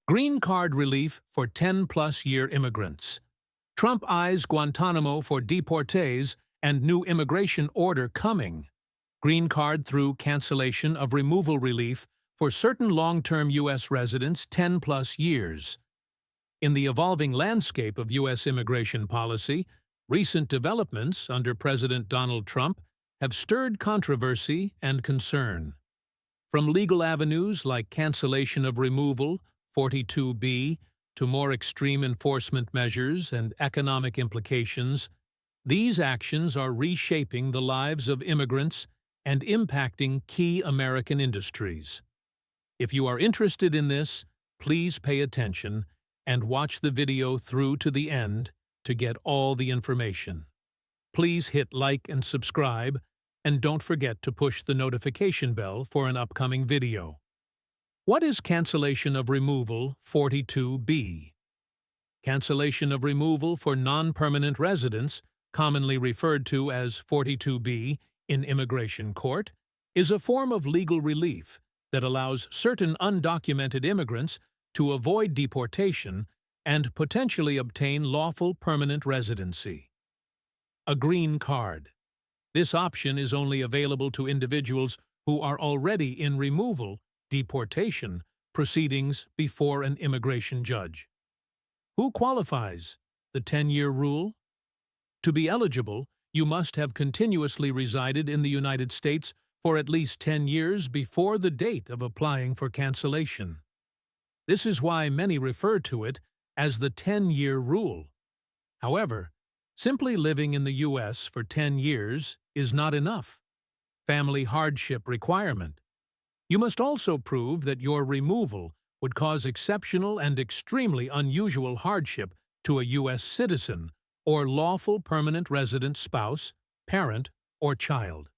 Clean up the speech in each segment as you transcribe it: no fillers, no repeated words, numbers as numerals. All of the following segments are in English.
Green card relief for 10-plus-year immigrants. Trump eyes Guantanamo for deportees and new immigration order coming. Green card through cancellation of removal relief for certain long-term U.S. residents 10-plus years. In the evolving landscape of U.S. immigration policy, recent developments under President Donald Trump have stirred controversy and concern. From legal avenues like cancellation of removal, 42B, to more extreme enforcement measures and economic implications, these actions are reshaping the lives of immigrants and impacting key American industries. If you are interested in this, please pay attention and watch the video through to the end to get all the information. Please hit like and subscribe, and don't forget to push the notification bell for an upcoming video. What is cancellation of removal 42B? Cancellation of removal for non-permanent residents, commonly referred to as 42B in immigration court, is a form of legal relief that allows certain undocumented immigrants to avoid deportation and potentially obtain lawful permanent residency. A green card. This option is only available to individuals who are already in removal, deportation, proceedings before an immigration judge. Who qualifies? The 10-year rule? To be eligible, you must have continuously resided in the United States for at least 10 years before the date of applying for cancellation. This is why many refer to it as the 10-year rule. However, simply living in the U.S. for 10 years is not enough. Family hardship requirement. You must also prove that your removal would cause exceptional and extremely unusual hardship to a U.S. citizen or lawful permanent resident spouse, parent, or child.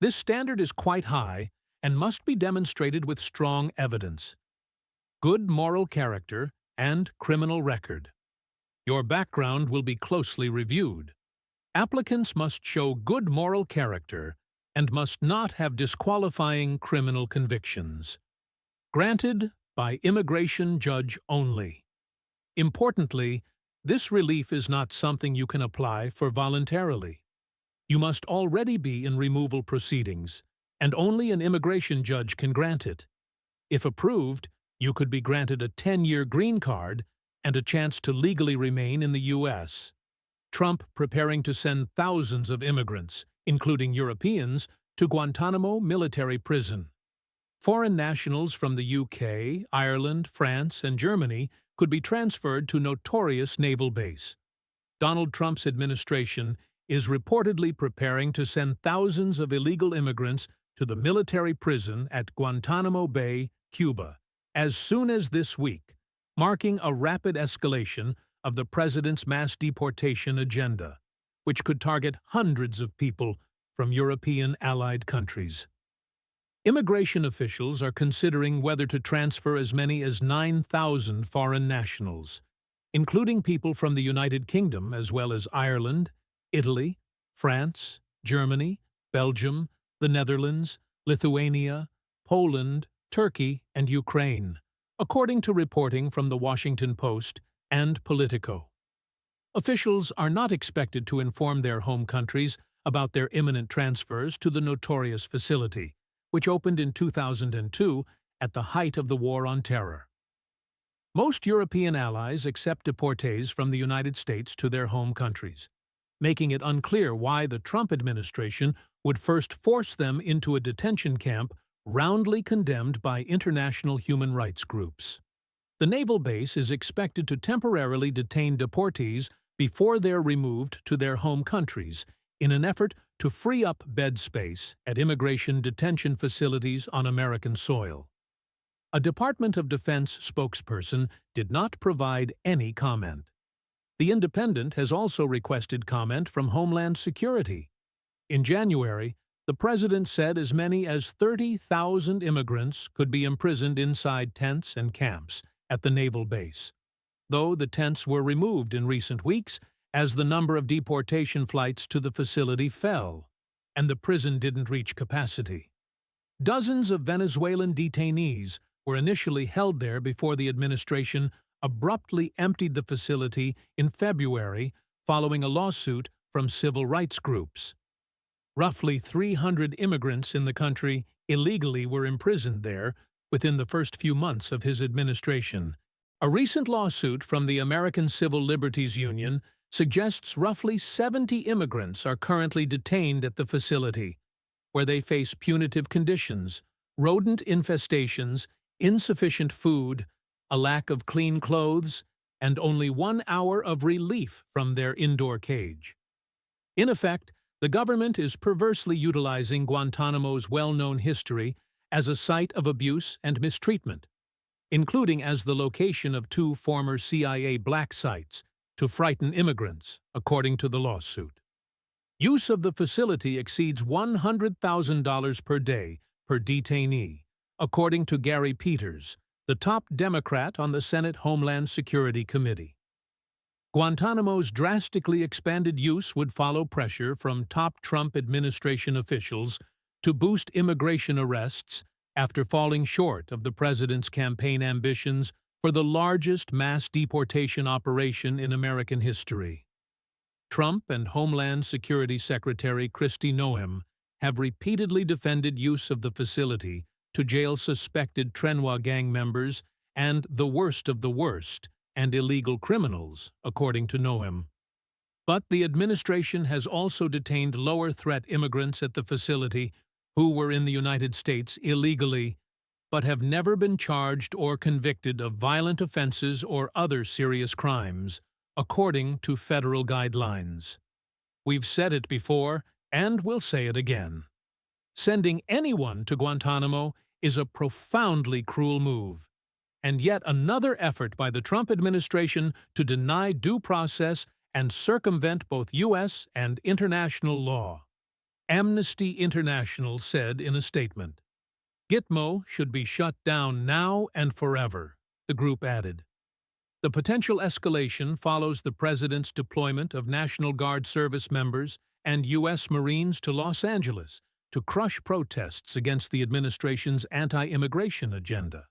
This standard is quite high and must be demonstrated with strong evidence. Good moral character and criminal record. Your background will be closely reviewed. Applicants must show good moral character and must not have disqualifying criminal convictions. Granted by immigration judge only. Importantly, this relief is not something you can apply for voluntarily. You must already be in removal proceedings, and only an immigration judge can grant it. If approved, you could be granted a 10-year green card and a chance to legally remain in the U.S. Trump preparing to send thousands of immigrants, including Europeans, to Guantanamo military prison. Foreign nationals from the UK, Ireland, France, and Germany could be transferred to notorious naval base. Donald Trump's administration is reportedly preparing to send thousands of illegal immigrants to the military prison at Guantanamo Bay, Cuba, as soon as this week, marking a rapid escalation of the president's mass deportation agenda, which could target hundreds of people from European allied countries. Immigration officials are considering whether to transfer as many as 9,000 foreign nationals, including people from the United Kingdom as well as Ireland, Italy, France, Germany, Belgium, the Netherlands, Lithuania, Poland, Turkey, and Ukraine, according to reporting from The Washington Post and Politico. Officials are not expected to inform their home countries about their imminent transfers to the notorious facility, which opened in 2002 at the height of the War on Terror. Most European allies accept deportees from the United States to their home countries, making it unclear why the Trump administration would first force them into a detention camp roundly condemned by international human rights groups. The naval base is expected to temporarily detain deportees before they're removed to their home countries in an effort to free up bed space at immigration detention facilities on American soil. A Department of Defense spokesperson did not provide any comment. The Independent has also requested comment from Homeland Security. In January, the president said as many as 30,000 immigrants could be imprisoned inside tents and camps at the naval base, though the tents were removed in recent weeks as the number of deportation flights to the facility fell, and the prison didn't reach capacity. Dozens of Venezuelan detainees were initially held there before the administration abruptly emptied the facility in February following a lawsuit from civil rights groups. Roughly 300 immigrants in the country illegally were imprisoned there within the first few months of his administration. A recent lawsuit from the American Civil Liberties Union suggests roughly 70 immigrants are currently detained at the facility, where they face punitive conditions, rodent infestations, insufficient food, a lack of clean clothes, and only 1 hour of relief from their indoor cage. In effect, the government is perversely utilizing Guantanamo's well-known history as a site of abuse and mistreatment, including as the location of 2 former CIA black sites to frighten immigrants, according to the lawsuit. Use of the facility exceeds $100,000 per day per detainee, according to Gary Peters, the top Democrat on the Senate Homeland Security Committee. Guantanamo's drastically expanded use would follow pressure from top Trump administration officials to boost immigration arrests after falling short of the president's campaign ambitions for the largest mass deportation operation in American history. Trump and Homeland Security Secretary Kristi Noem have repeatedly defended use of the facility to jail suspected Trenwa gang members and the worst of the worst and illegal criminals, according to Noem. But the administration has also detained lower-threat immigrants at the facility who were in the United States illegally but have never been charged or convicted of violent offenses or other serious crimes, according to federal guidelines. We've said it before, and we'll say it again. Sending anyone to Guantanamo is a profoundly cruel move, and yet another effort by the Trump administration to deny due process and circumvent both U.S. and international law. Amnesty International said in a statement. Gitmo should be shut down now and forever, the group added. The potential escalation follows the president's deployment of National Guard service members and U.S. Marines to Los Angeles to crush protests against the administration's anti-immigration agenda.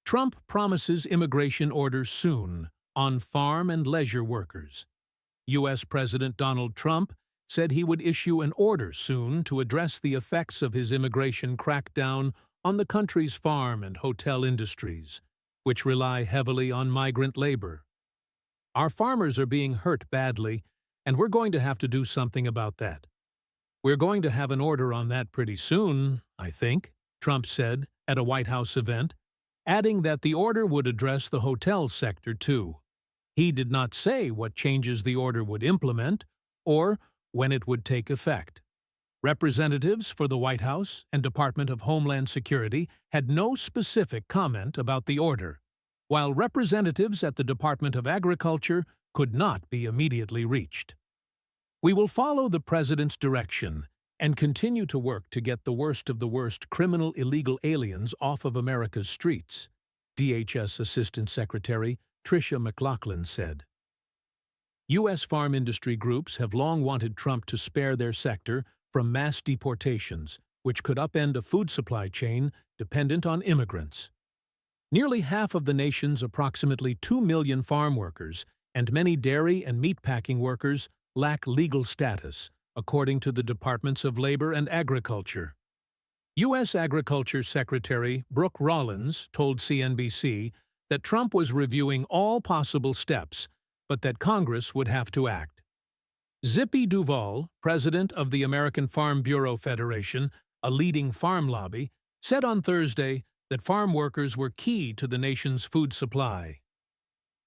Trump promises immigration orders soon on farm and leisure workers. U.S. President Donald Trump said he would issue an order soon to address the effects of his immigration crackdown on the country's farm and hotel industries, which rely heavily on migrant labor. Our farmers are being hurt badly, and we're going to have to do something about that. We're going to have an order on that pretty soon, I think, Trump said at a White House event, adding that the order would address the hotel sector too. He did not say what changes the order would implement or when it would take effect. Representatives for the White House and Department of Homeland Security had no specific comment about the order, while representatives at the Department of Agriculture could not be immediately reached. We will follow the president's direction and continue to work to get the worst of the worst criminal illegal aliens off of America's streets, DHS Assistant Secretary Tricia McLaughlin said. U.S. farm industry groups have long wanted Trump to spare their sector from mass deportations, which could upend a food supply chain dependent on immigrants. Nearly half of the nation's approximately 2 million farm workers and many dairy and meatpacking workers lack legal status, according to the Departments of Labor and Agriculture. U.S. Agriculture Secretary Brooke Rollins told CNBC that Trump was reviewing all possible steps, but that Congress would have to act. Zippy Duvall, president of the American Farm Bureau Federation, a leading farm lobby, said on Thursday that farm workers were key to the nation's food supply.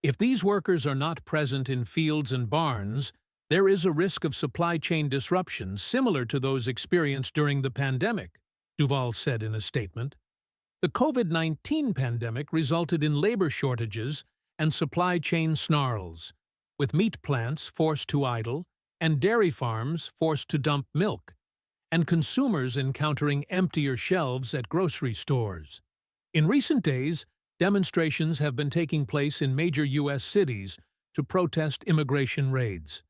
If these workers are not present in fields and barns, there is a risk of supply chain disruptions similar to those experienced during the pandemic, Duvall said in a statement. The COVID-19 pandemic resulted in labor shortages and supply chain snarls, with meat plants forced to idle and dairy farms forced to dump milk, and consumers encountering emptier shelves at grocery stores. In recent days, demonstrations have been taking place in major U.S. cities to protest immigration raids.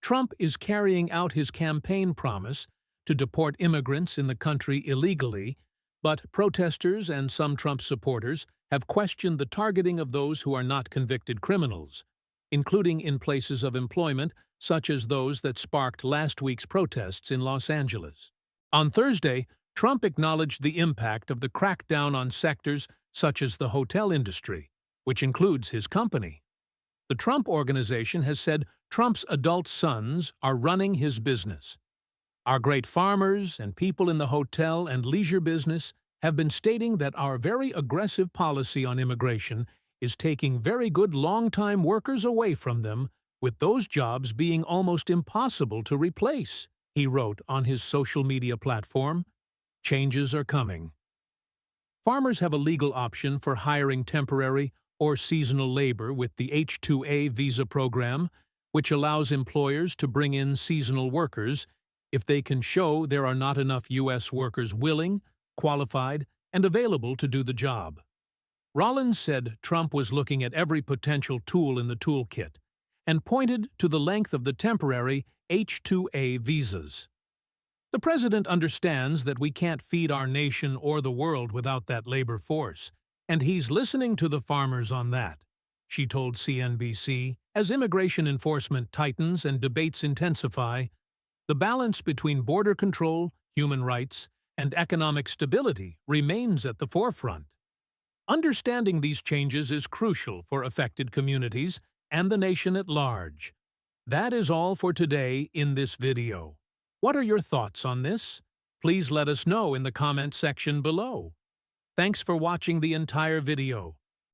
Trump is carrying out his campaign promise to deport immigrants in the country illegally But protesters and some Trump supporters have questioned the targeting of those who are not convicted criminals, including in places of employment such as those that sparked last week's protests in Los Angeles. On Thursday, Trump acknowledged the impact of the crackdown on sectors such as the hotel industry, which includes his company. The Trump Organization has said Trump's adult sons are running his business. Our great farmers and people in the hotel and leisure business have been stating that our very aggressive policy on immigration is taking very good long-time workers away from them, with those jobs being almost impossible to replace, he wrote on his social media platform. Changes are coming. Farmers have a legal option for hiring temporary or seasonal labor with the H-2A visa program, which allows employers to bring in seasonal workers if they can show there are not enough U.S. workers willing, qualified, and available to do the job. Rollins said Trump was looking at every potential tool in the toolkit and pointed to the length of the temporary H-2A visas. The president understands that we can't feed our nation or the world without that labor force, and he's listening to the farmers on that, she told CNBC. As immigration enforcement tightens and debates intensify, the balance between border control, human rights, and economic stability remains at the forefront. Understanding these changes is crucial for affected communities and the nation at large. That is all for today in this video. What are your thoughts on this? Please let us know in the comment section below. Thanks for watching the entire video.